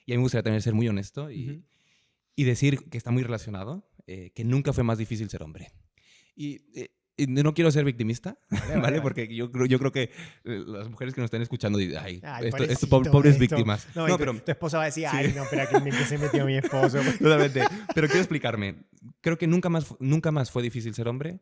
Y a mí me gustaría también ser muy honesto Ujú. y decir que está muy relacionado, que nunca fue más difícil ser hombre. Y no quiero ser victimista, Vale, vale, ¿vale? vale. Porque yo creo que las mujeres que nos están escuchando dicen, ay, Ay, esto, pobrecito pobres esto. víctimas. No, y No, tu, pero tu esposa va a decir, sí, ay, no, pero aquí en qué se metió mi esposo. totalmente. Pero quiero explicarme. Creo que nunca más fue difícil ser hombre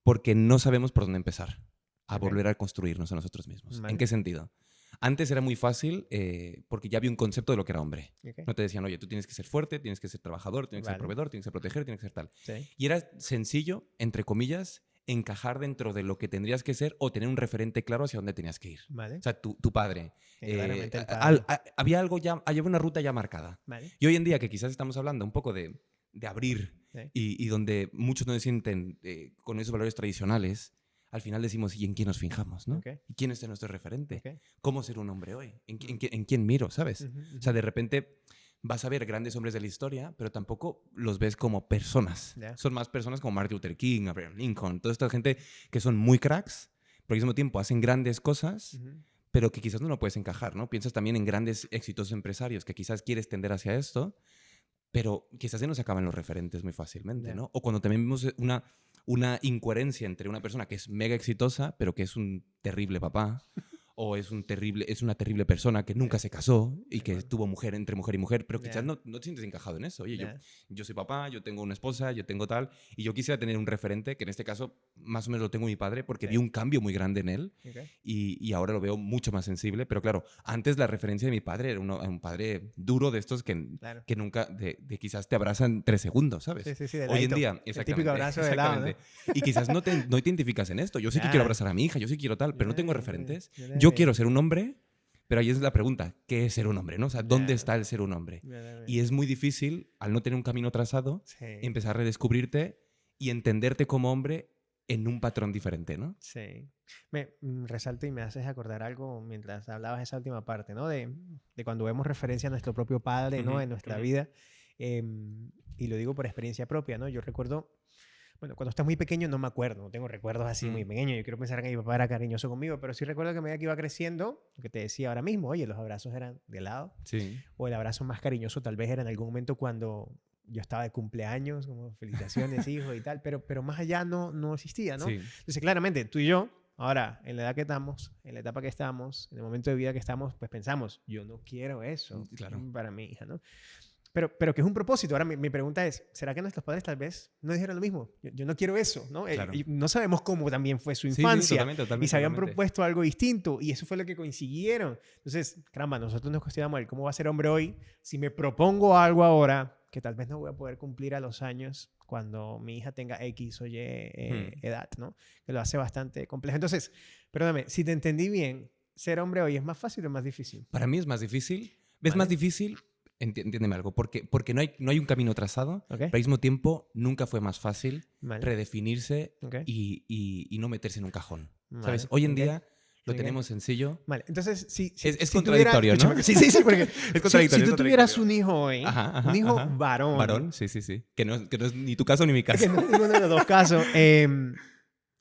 porque no sabemos por dónde empezar a Ok, volver a construirnos a nosotros mismos. ¿En vale, qué sentido? Antes era muy fácil porque ya había un concepto de lo que era hombre. ok, No te decían, oye, tú tienes que ser fuerte, tienes que ser trabajador, tienes que ser vale, proveedor, tienes que proteger, tienes que ser tal. sí, Y era sencillo, entre comillas, encajar dentro de lo que tendrías que ser o tener un referente claro hacia dónde tenías que ir. vale. O sea, tu padre. Sí, claramente el padre. Había algo ya, había una ruta ya marcada. Vale, Y hoy en día, que quizás estamos hablando un poco de abrir sí, y donde muchos no se sienten con esos valores tradicionales, al final decimos, ¿y en quién nos fijamos? ¿no? ok, ¿Y quién es nuestro referente? ok. ¿Cómo ser un hombre hoy? Mm. En quién miro? ¿Sabes? Ujú, O sea, ujú. de repente vas a ver grandes hombres de la historia, pero tampoco los ves como personas. Ya, Son más personas como Martin Luther King, Abraham Lincoln, toda esta gente que son muy cracks, pero al mismo tiempo hacen grandes cosas, ujú, pero que quizás no lo puedes encajar, ¿no? Piensas también en grandes, exitosos empresarios que quizás quieres tender hacia esto, pero quizás se nos acaban los referentes muy fácilmente, ya, ¿no? O cuando también vemos una incoherencia entre una persona que es mega exitosa, pero que es un terrible papá, o es una terrible persona que nunca ya, se casó y de que acuerdo. tuvo mujer entre mujer y mujer, pero quizás Ya, no te sientes encajado en eso. Oye, ya, yo soy papá, yo tengo una esposa, yo tengo tal, y yo quisiera tener un referente, que en este caso más o menos lo tengo mi padre, porque vi sí, un cambio muy grande en él ok, y ahora lo veo mucho más sensible, pero claro, antes la referencia de mi padre era un padre duro de estos claro. que nunca, de quizás te abrazan 3 segundos, Sí, ¿sabes? sí, sí, de Hoy en ladito. día, El típico exactamente, abrazo de lado, ¿no? exactamente. Y quizás no te identificas en esto. Yo sí que quiero Ya, abrazar a mi hija, yo sí quiero tal, yo pero no tengo también, referentes. yo Yo también. quiero ser un hombre, pero ahí es la pregunta, ¿qué es ser un hombre? ¿No? O sea, ¿dónde Ya, está el ser un hombre? yo también. Y es muy difícil, al no tener un camino trazado, Sí, empezar a redescubrirte y entenderte como hombre en un patrón diferente, ¿no? sí. Resalto y me haces acordar algo mientras hablabas esa última parte, ¿no? De cuando vemos referencia a nuestro propio padre, ¿no? Ujú, En nuestra ujú. vida. Y lo digo por experiencia propia, ¿no? Yo recuerdo, bueno, cuando estás muy pequeño no me acuerdo, no tengo recuerdos así muy Mm, pequeños. Yo quiero pensar que mi papá era cariñoso conmigo, pero sí recuerdo que a medida que iba creciendo, lo que te decía ahora mismo, oye, los abrazos eran de lado, sí. o el abrazo más cariñoso tal vez era en algún momento cuando yo estaba de cumpleaños, como felicitaciones, hijo y tal, pero más allá no existía, ¿no? Sí, Entonces, claramente, tú y yo, ahora, en la edad que estamos, en la etapa que estamos, en el momento de vida que estamos, pues pensamos, yo no quiero eso claro. para mi hija, ¿no? Pero que es un propósito. Ahora mi pregunta es, ¿será que nuestros padres tal vez no dijeron lo mismo? Yo no quiero eso, ¿no? Claro. Y no sabemos cómo también fue su Sí, sí, infancia totalmente, y totalmente, se habían totalmente. propuesto algo distinto y eso fue lo que consiguieron. Entonces, caramba, nosotros nos cuestionamos el cómo va a ser hombre hoy si me propongo algo ahora que tal vez no voy a poder cumplir a los años cuando mi hija tenga X o Y edad, ¿no? Que lo hace bastante complejo. Entonces, perdóname, si te entendí bien, ser hombre hoy es más fácil o más difícil, Para mí es más difícil. Es más ¿vale? difícil, entiéndeme algo, porque no hay un camino trazado, ¿Ok? pero al mismo tiempo nunca fue más fácil ¿Vale? redefinirse ¿Ok? y no meterse en un cajón. ¿Sabes? ¿Vale? Hoy en ¿Ok? día lo ¿Ok? tenemos sencillo. Vale, entonces, Es si tuviera, contradictorio, ¿no? escúchame, sí, sí, sí, porque Es si contradictorio, es tú tuvieras contradictorio. un hijo hoy, Ajá, un ajá, hijo ajá. varón, Varón, sí, sí, sí. Que no es ni tu caso ni mi que caso. no es ninguno de los dos casos,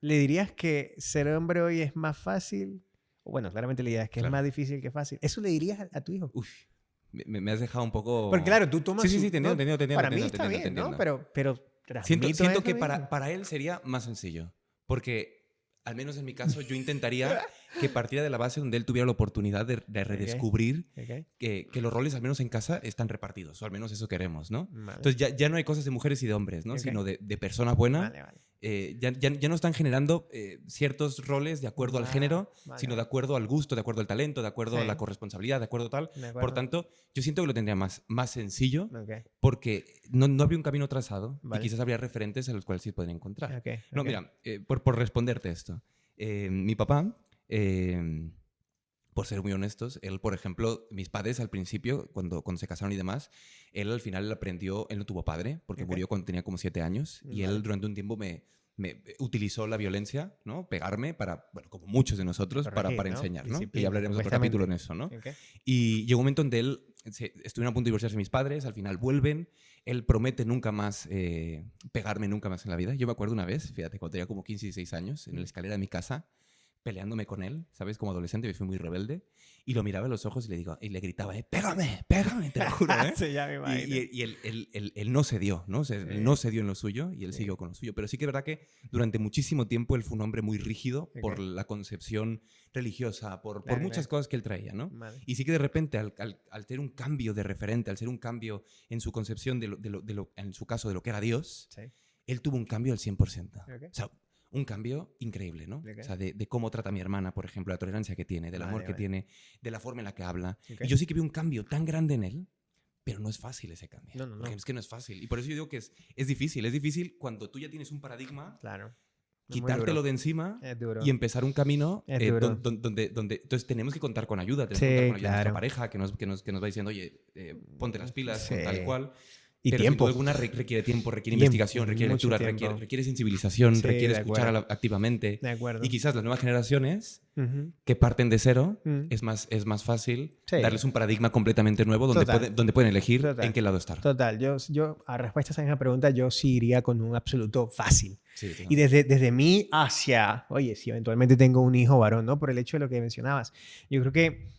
¿le dirías que ser hombre hoy es más fácil? O bueno, claramente le dirías que es Claro. más difícil que fácil. ¿Eso le dirías a tu hijo? Uf, me has dejado un Porque poco... claro, tú Sí, tomas sí, su... sí, te ¿no? entiendo, te entiendo, Para te mí entiendo, te está entiendo, te bien, ¿no? entiendo. Pero transmito Siento eso que mismo. para él sería más sencillo. Porque, al menos en mi caso, yo intentaría que partiera de la base donde él tuviera la oportunidad de Ok, redescubrir ok, que los roles, al menos en casa, están repartidos. O al menos eso queremos, ¿no? vale, Entonces ya no hay cosas de mujeres y de hombres, ¿no? ok, Sino de persona buena. vale, vale. Ya no están generando ciertos roles de acuerdo al género, Vale, sino de vale. acuerdo al gusto, de acuerdo al talento, de acuerdo a la Sí, corresponsabilidad, de acuerdo a tal. de Por acuerdo. tanto, yo siento que lo tendría más sencillo Ok, porque no habría un camino trazado y vale. quizás habría referentes a los cuales sí podrían encontrar. Ok, No, ok. mira, por responderte esto. Mi papá, por ser muy honestos, él, por ejemplo, mis padres al principio, cuando se casaron y demás, él al final aprendió, él no tuvo padre, porque Ok. murió cuando tenía como 7 años, y Vale. él durante un tiempo me utilizó la violencia, ¿no? Pegarme para, bueno, como muchos de nosotros, Corregir, para ¿no? enseñar, ¿no? Que ya Disciplina, hablaremos de otro capítulo supuestamente. en eso, ¿no? Ok. Y llegó un momento donde él estuvieron a punto de divorciarse mis padres, al final vuelven, él promete nunca más pegarme nunca más en la vida. Yo me acuerdo una vez, fíjate, cuando tenía como 15 y 16 años, en la escalera de mi casa, peleándome con él, ¿sabes? Como adolescente, me fui muy rebelde. Y lo miraba a los ojos y le digo, y le gritaba, pégame, pégame, te lo juro, ¿eh? Sí, ya me imagino. Y él no cedió, ¿no? O sea, Sí. él no cedió en lo suyo y él Sí. siguió con lo suyo. Pero sí que es verdad que durante muchísimo tiempo él fue un hombre muy rígido por Ok. la concepción religiosa, por Claro, muchas claro. cosas que él traía, ¿no? Vale. Y sí que de repente, al tener un cambio de referente, al ser un cambio en su concepción en su caso, de lo que era Dios, Sí. él tuvo un cambio al 100%. Ok. O sea, un cambio increíble, ¿no? Ok. O sea, de cómo trata a mi hermana, por ejemplo, la tolerancia que tiene, del amor Vale, que vale. tiene, de la forma en la que habla. Ok. Y yo sí que vi un cambio tan grande en él, pero no es fácil ese cambio. No, no, Porque no. es que no es fácil. Y por eso yo digo que es difícil. Es difícil cuando tú ya tienes un paradigma, Claro. Es muy quitártelo duro. de encima Es duro. y empezar un camino Es duro. donde entonces tenemos que contar con ayuda. Tenemos que Sí, contar con ayuda de nuestra claro. pareja que nos va diciendo, oye, ponte las pilas, Sí. con tal y cual. Y Pero tiempo. sin duda alguna requiere tiempo, requiere Tiempo, investigación, requiere mucho lectura, tiempo. requiere sensibilización, Sí, requiere de escuchar acuerdo. activamente. De acuerdo. Y quizás las nuevas generaciones Ujú. que parten de cero, Mm. es más fácil Sí. darles un paradigma completamente nuevo donde, Total. donde pueden elegir Total. en qué lado estar. Total. Yo, a respuesta a esa misma pregunta, yo sí iría con un absoluto fácil. Sí, Y totalmente. desde mí hacia, oye, si eventualmente tengo un hijo varón, ¿no? Por el hecho de lo que mencionabas. Yo creo que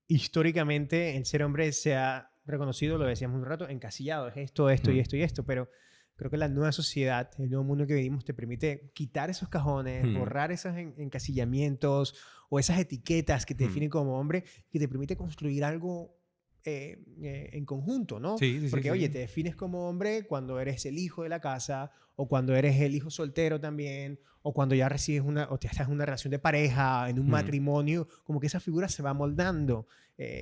históricamente el ser hombre se ha reconocido, lo decíamos un rato, encasillado. Es esto, esto y Mm. esto y esto. Pero creo que la nueva sociedad, el nuevo mundo que vivimos, te permite quitar esos cajones, Mm. borrar esos encasillamientos o esas etiquetas que te Mm. definen como hombre, que te permite construir algo en conjunto, ¿no? Sí, sí, sí, Porque, sí. oye, te defines como hombre cuando eres el hijo de la casa, o cuando eres el hijo soltero también, o cuando ya recibes o te estás en una relación de pareja, en un Mm. matrimonio, como que esa figura se va moldando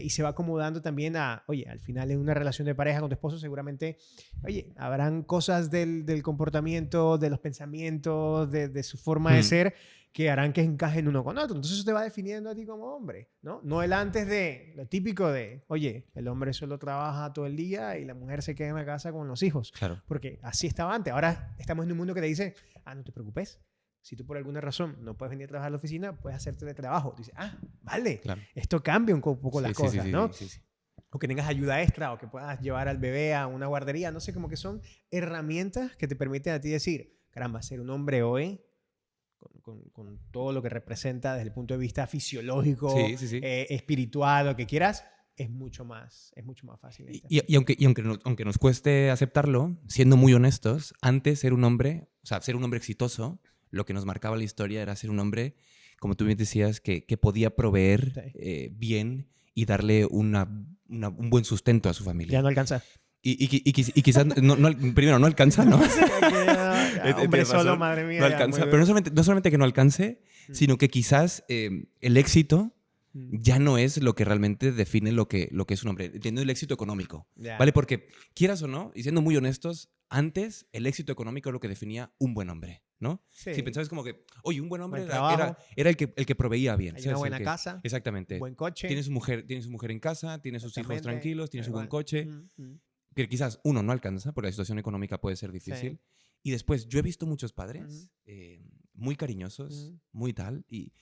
y se va acomodando también a, oye, al final en una relación de pareja con tu esposo seguramente, oye, habrán cosas del comportamiento, de los pensamientos, de su forma de Mm. ser que harán que encajen uno con otro. Entonces eso te va definiendo a ti como hombre, ¿no? No el antes de, lo típico de, oye, el hombre solo trabaja todo el día y la mujer se queda en la casa con los hijos. Claro. Porque así estaba antes. Ahora estamos en un mundo que te dice, no te preocupes. Si tú por alguna razón no puedes venir a trabajar a la oficina, puedes hacer teletrabajo. Tú dices, vale, Claro. esto cambia un poco las Sí, sí, sí, cosas, sí, ¿no? sí, sí. O que tengas ayuda extra, o que puedas llevar al bebé a una guardería. No sé, como que son herramientas que te permiten a ti decir, caramba, ser un hombre hoy, con todo lo que representa desde el punto de vista fisiológico, Sí, sí, sí. espiritual, lo que quieras, es mucho más fácil. En este Y aunque nos cueste aceptarlo, siendo muy honestos, antes ser un hombre, o sea, ser un hombre exitoso, lo que nos marcaba la historia era ser un hombre, como tú bien decías, que podía proveer Sí. bien y darle un buen sustento a su familia. Ya no alcanza. Y quizás, primero, no alcanza, ¿no? Sí, que ya, hombre Tienes solo, razón, madre mía. no ya, alcanza. muy Pero duro. no solamente que no alcance, Mm. sino que quizás el éxito Mm. ya no es lo que realmente define lo que es un hombre. Entiendo el éxito económico, Ya. ¿vale? Porque, quieras o no, y siendo muy honestos, antes el éxito económico es lo que definía un buen hombre, ¿no? Sí. Si pensabas como que, oye, un buen hombre Buen era, trabajo. era el que proveía bien. Hay ¿sabes? una El buena que- casa, Exactamente. buen coche. Tiene su mujer en casa, tiene sus hijos Exactamente, tranquilos, tiene tal su buen cual. coche, Mm. que quizás uno no alcanza, porque la situación económica puede ser difícil. Sí. Y después, yo he visto muchos padres muy cariñosos, muy tal, y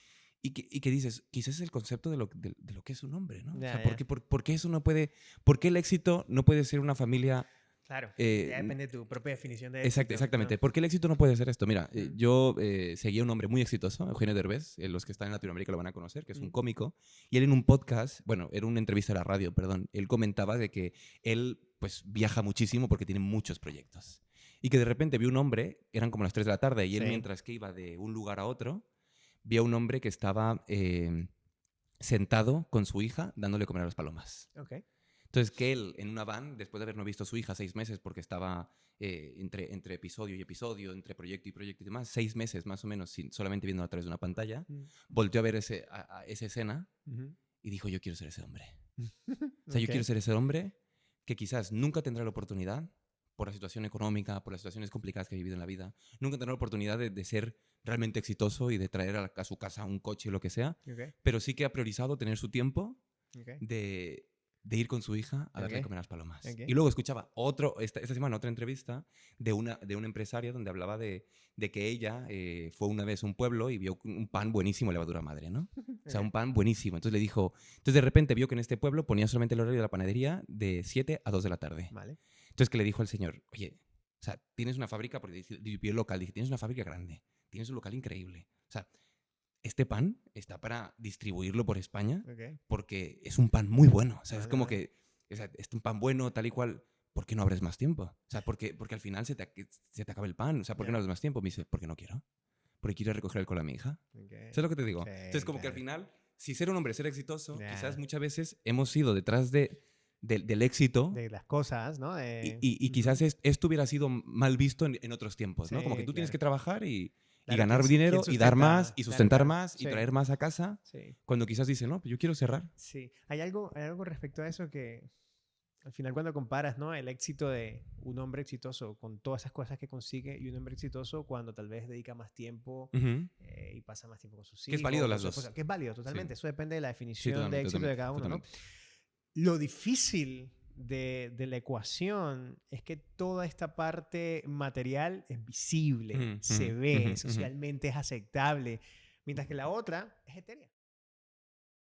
que dices, quizás es el concepto de lo que es un hombre, ¿no? Ya, O sea, ya. ¿por qué eso no puede, por qué el éxito no puede ser una familia? Claro. eh, Ya depende de tu propia definición de Exacto, éxito, exactamente. ¿no? ¿Por qué el éxito no puede ser esto? Mira, Mm. yo seguía a un hombre muy exitoso, Eugenio Derbez, los que están en Latinoamérica lo van a conocer, que es un Mm. cómico, y él en un podcast, bueno, era una entrevista a la radio, perdón, él comentaba de que él pues viaja muchísimo porque tiene muchos proyectos. Y que de repente vio un hombre, eran como las 3 de la tarde, y él Sí. mientras que iba de un lugar a otro, vio a un hombre que estaba sentado con su hija dándole comer a las palomas. Ok. Entonces, que él, en una van, después de haber no visto a su hija 6 meses, porque estaba entre episodio y episodio, entre proyecto y proyecto y demás, 6 meses más o menos, solamente viendo a través de una pantalla, Mm. volteó a ver esa escena Ujú. y dijo, yo quiero ser ese hombre. O sea, yo Ok. quiero ser ese hombre que quizás nunca tendrá la oportunidad, por la situación económica, por las situaciones complicadas que ha vivido en la vida, nunca tendrá la oportunidad de ser realmente exitoso y de traer a su casa un coche o lo que sea, Ok. pero sí que ha priorizado tener su tiempo Ok. de ir con su hija a darle Ok. de comer a las palomas. Ok. Y luego escuchaba esta semana otra entrevista de una empresaria donde hablaba de que ella fue una vez a un pueblo y vio un pan buenísimo, levadura madre, ¿no? O sea, Ok. un pan buenísimo. Entonces le dijo, entonces de repente vio que en este pueblo ponía solamente el horario de la panadería de 7 a 2 de la tarde. Vale. Entonces que le dijo al señor, oye, o sea, tienes una fábrica, porque vio el local, dije, tienes una fábrica grande, tienes un local increíble. O sea, este pan está para distribuirlo por España Ok. porque es un pan muy bueno. O sea, es Vale, como vale. que, o sea, es un pan bueno, tal y cual. ¿Por qué no abres más tiempo? O sea, porque al final se te acaba el pan. O sea, ¿por qué no Ya. abres más tiempo? Me dice, porque no quiero. Porque quiero recoger el cole a mi hija. Ok. ¿Sabes lo que te digo? Sí, Entonces, como que al claro. final, si ser un hombre, ser exitoso, quizás Ya. muchas veces hemos ido detrás del éxito De las cosas, ¿no? y Ujú. quizás esto hubiera sido mal visto en otros tiempos, ¿no? Como que Sí, tú tienes claro. que trabajar y Claro, ganar quién dinero y dar más sustenta? y Claro, sustentar claro. más y Sí, traer más a casa, sí, cuando quizás dice, no, pues yo quiero cerrar. sí. Hay algo respecto a eso que al final cuando comparas, ¿no? El éxito de un hombre exitoso con todas esas cosas que consigue y un hombre exitoso cuando tal vez dedica más tiempo Ujú. y pasa más tiempo con sus Que es válido hijos, con las su esposa, dos. que es válido Sí, totalmente. Eso depende de la sí, definición de totalmente, éxito de totalmente, cada uno, ¿no? totalmente. Lo difícil de la ecuación es que toda esta parte material es visible, Ujú, ujú, se ve, ujú, ujú. socialmente es aceptable, mientras que la otra es etérea.